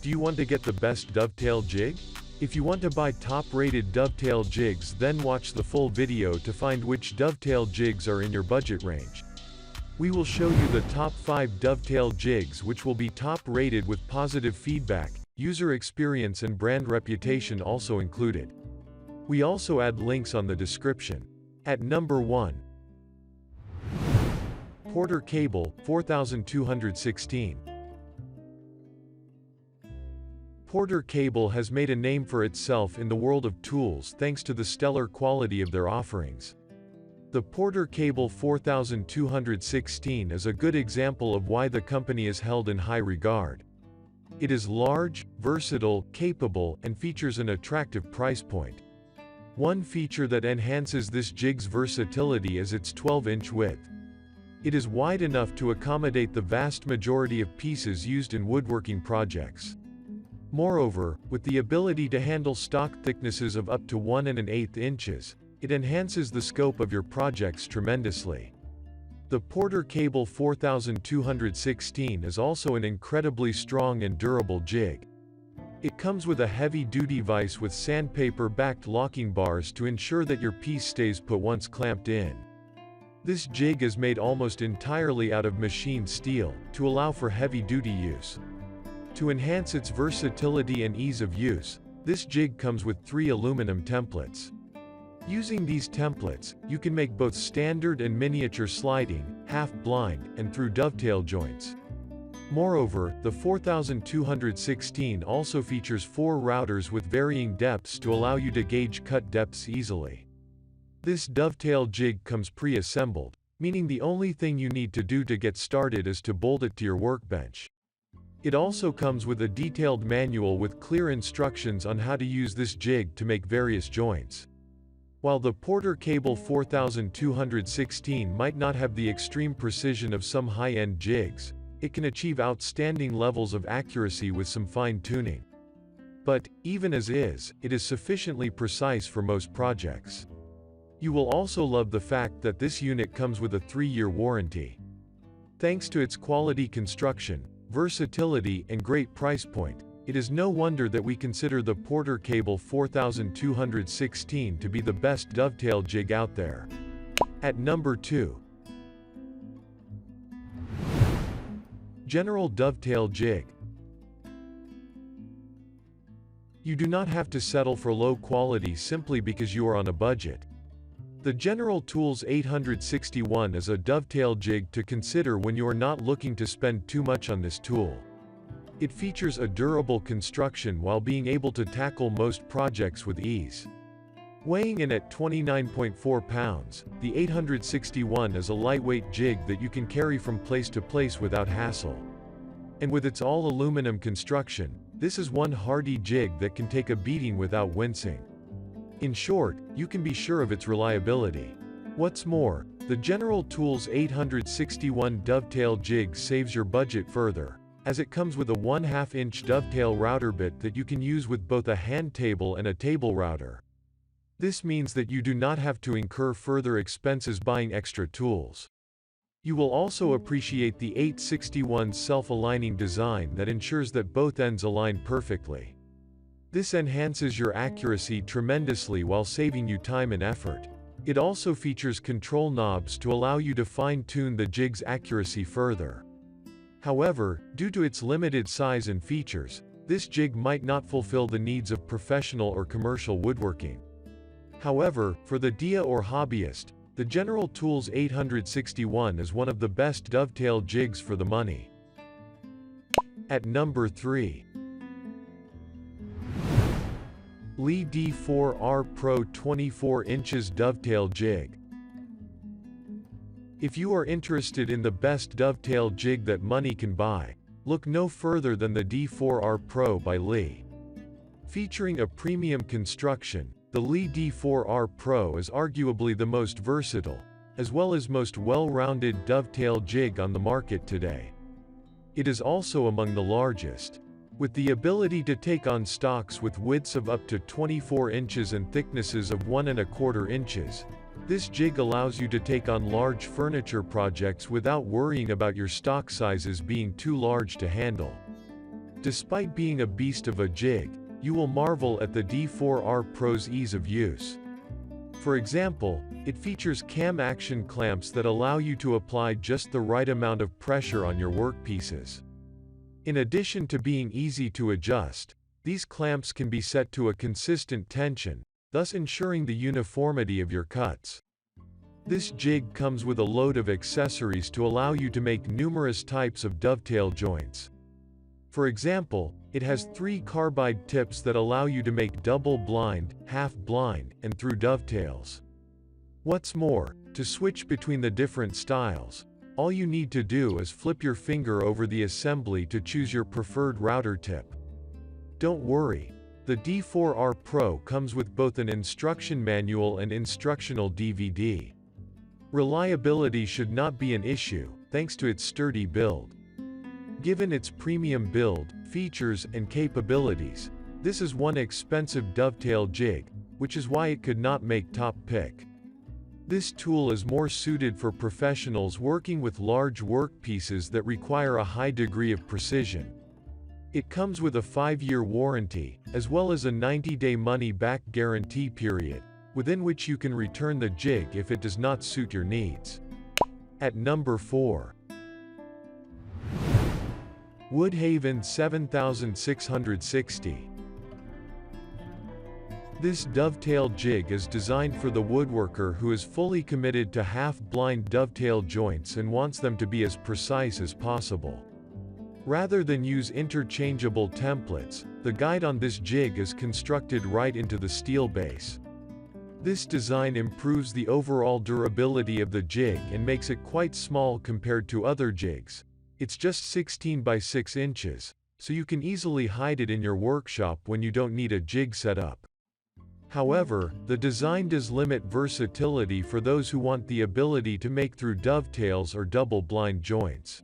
Do you want to get the best dovetail jig? If you want to buy top-rated dovetail jigs, then watch the full video to find which dovetail jigs are in your budget range. We will show you the top 5 dovetail jigs which will be top-rated with positive feedback, user experience and brand reputation also included. We also add links on the description. At number 1. Porter Cable 4216. Porter Cable has made a name for itself in the world of tools thanks to the stellar quality of their offerings. The Porter Cable 4216 is a good example of why the company is held in high regard. It is large, versatile, capable, and features an attractive price point. One feature that enhances this jig's versatility is its 12-inch width. It is wide enough to accommodate the vast majority of pieces used in woodworking projects. Moreover, with the ability to handle stock thicknesses of up to 1 1/8 inches, it enhances the scope of your projects tremendously. The Porter Cable 4216 is also an incredibly strong and durable jig. It comes with a heavy-duty vise with sandpaper-backed locking bars to ensure that your piece stays put once clamped in. This jig is made almost entirely out of machined steel, to allow for heavy-duty use. To enhance its versatility and ease of use, this jig comes with 3 aluminum templates. Using these templates, you can make both standard and miniature sliding, half-blind, and through dovetail joints. Moreover, the 4216 also features 4 routers with varying depths to allow you to gauge cut depths easily. This dovetail jig comes pre-assembled, meaning the only thing you need to do to get started is to bolt it to your workbench. It also comes with a detailed manual with clear instructions on how to use this jig to make various joints. While the Porter Cable 4216 might not have the extreme precision of some high-end jigs, it can achieve outstanding levels of accuracy with some fine-tuning. But, even as is, it is sufficiently precise for most projects. You will also love the fact that this unit comes with a 3-year warranty. Thanks to its quality construction, versatility, and great price point, it is no wonder that we consider the Porter Cable 4216 to be the best dovetail jig out there. At number 2. General Dovetail Jig. You do not have to settle for low quality simply because you are on a budget. The General Tools 861 is a dovetail jig to consider when you are not looking to spend too much on this tool. It features a durable construction while being able to tackle most projects with ease. Weighing in at 29.4 pounds, the 861 is a lightweight jig that you can carry from place to place without hassle. And with its all-aluminum construction, this is one hardy jig that can take a beating without wincing. In short, you can be sure of its reliability. What's more, the General Tools 861 dovetail jig saves your budget further, as it comes with a 1/2 inch dovetail router bit that you can use with both a hand table and a table router. This means that you do not have to incur further expenses buying extra tools. You will also appreciate the 861's self-aligning design that ensures that both ends align perfectly. This enhances your accuracy tremendously while saving you time and effort. It also features control knobs to allow you to fine-tune the jig's accuracy further. However, due to its limited size and features, this jig might not fulfill the needs of professional or commercial woodworking. However, for the dia or hobbyist, the General Tools 861 is one of the best dovetail jigs for the money. At number 3. Leigh D4R Pro 24 inches Dovetail Jig. If you are interested in the best dovetail jig that money can buy, look no further than the D4R Pro by Leigh. Featuring a premium construction, the Leigh D4R Pro is arguably the most versatile, as well as most well-rounded dovetail jig on the market today. It is also among the largest. With the ability to take on stocks with widths of up to 24 inches and thicknesses of 1 1/4 inches, this jig allows you to take on large furniture projects without worrying about your stock sizes being too large to handle. Despite being a beast of a jig, you will marvel at the D4R Pro's ease of use. For example, it features cam action clamps that allow you to apply just the right amount of pressure on your workpieces. In addition to being easy to adjust, these clamps can be set to a consistent tension, thus ensuring the uniformity of your cuts. This jig comes with a load of accessories to allow you to make numerous types of dovetail joints. For example, it has 3 carbide tips that allow you to make double blind, half blind, and through dovetails. What's more, to switch between the different styles, all you need to do is flip your finger over the assembly to choose your preferred router tip. Don't worry, the D4R Pro comes with both an instruction manual and instructional DVD. Reliability should not be an issue, thanks to its sturdy build. Given its premium build, features, and capabilities, this is one expensive dovetail jig, which is why it could not make top pick. This tool is more suited for professionals working with large workpieces that require a high degree of precision. It comes with a 5-year warranty, as well as a 90-day money-back guarantee period, within which you can return the jig if it does not suit your needs. At number 4. Woodhaven 7660. This dovetail jig is designed for the woodworker who is fully committed to half-blind dovetail joints and wants them to be as precise as possible. Rather than use interchangeable templates, the guide on this jig is constructed right into the steel base. This design improves the overall durability of the jig and makes it quite small compared to other jigs. It's just 16 by 6 inches, so you can easily hide it in your workshop when you don't need a jig setup. However, the design does limit versatility for those who want the ability to make through dovetails or double blind joints.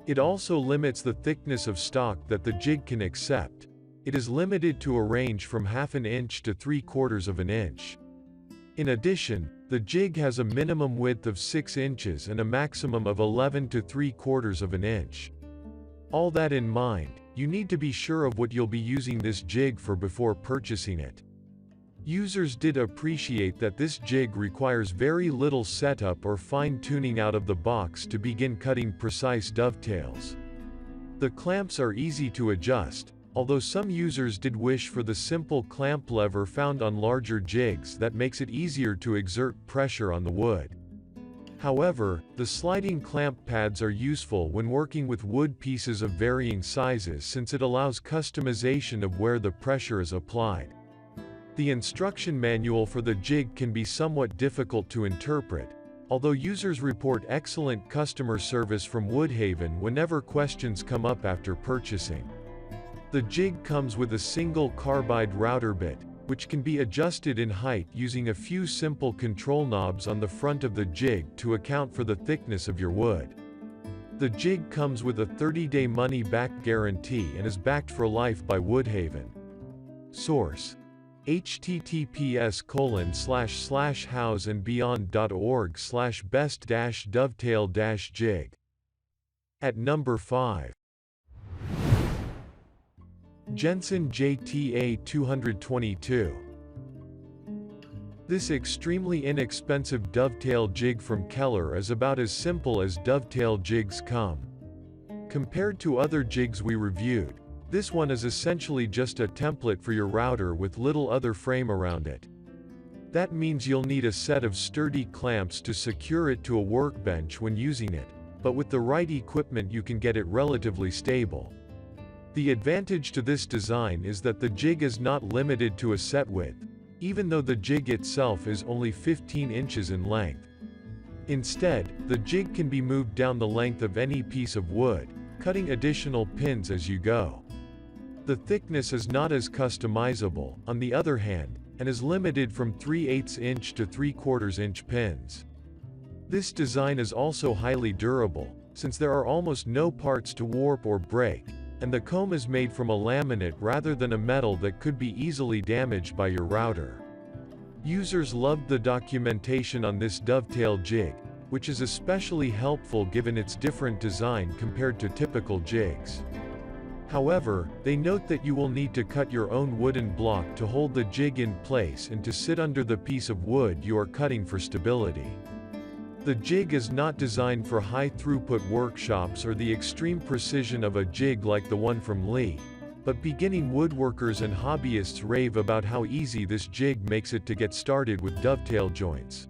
It also limits the thickness of stock that the jig can accept. It is limited to a range from ½ an inch to 3/4 of an inch. In addition, the jig has a minimum width of 6 inches and a maximum of 11 to 3/4 of an inch. All that in mind, you need to be sure of what you'll be using this jig for before purchasing it. Users did appreciate that this jig requires very little setup or fine-tuning out of the box to begin cutting precise dovetails. The clamps are easy to adjust, although some users did wish for the simple clamp lever found on larger jigs that makes it easier to exert pressure on the wood. However, the sliding clamp pads are useful when working with wood pieces of varying sizes since it allows customization of where the pressure is applied. The instruction manual for the jig can be somewhat difficult to interpret, although users report excellent customer service from Woodhaven whenever questions come up after purchasing. The jig comes with a single carbide router bit, which can be adjusted in height using a few simple control knobs on the front of the jig to account for the thickness of your wood. The jig comes with a 30-day money-back guarantee and is backed for life by Woodhaven. Source: https://houseandbeyond.org/best-dovetail-jig. At number 5. Jensen JTA 222. This extremely inexpensive dovetail jig from Keller is about as simple as dovetail jigs come. Compared to other jigs we reviewed, this one is essentially just a template for your router with little other frame around it. That means you'll need a set of sturdy clamps to secure it to a workbench when using it, but with the right equipment you can get it relatively stable. The advantage to this design is that the jig is not limited to a set width, even though the jig itself is only 15 inches in length. Instead, the jig can be moved down the length of any piece of wood, cutting additional pins as you go. The thickness is not as customizable, on the other hand, and is limited from 3/8 inch to 3/4 inch pins. This design is also highly durable, since there are almost no parts to warp or break, and the comb is made from a laminate rather than a metal that could be easily damaged by your router. Users loved the documentation on this dovetail jig, which is especially helpful given its different design compared to typical jigs. However, they note that you will need to cut your own wooden block to hold the jig in place and to sit under the piece of wood you are cutting for stability. The jig is not designed for high-throughput workshops or the extreme precision of a jig like the one from Leigh, but beginning woodworkers and hobbyists rave about how easy this jig makes it to get started with dovetail joints.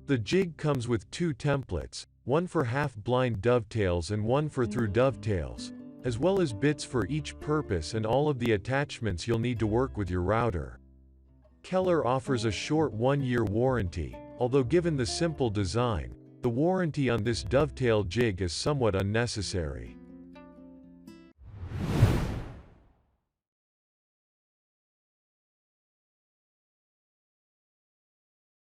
The jig comes with 2 templates, one for half-blind dovetails and one for through dovetails, as well as bits for each purpose and all of the attachments you'll need to work with your router. Keller offers a short 1-year warranty, although given the simple design, the warranty on this dovetail jig is somewhat unnecessary.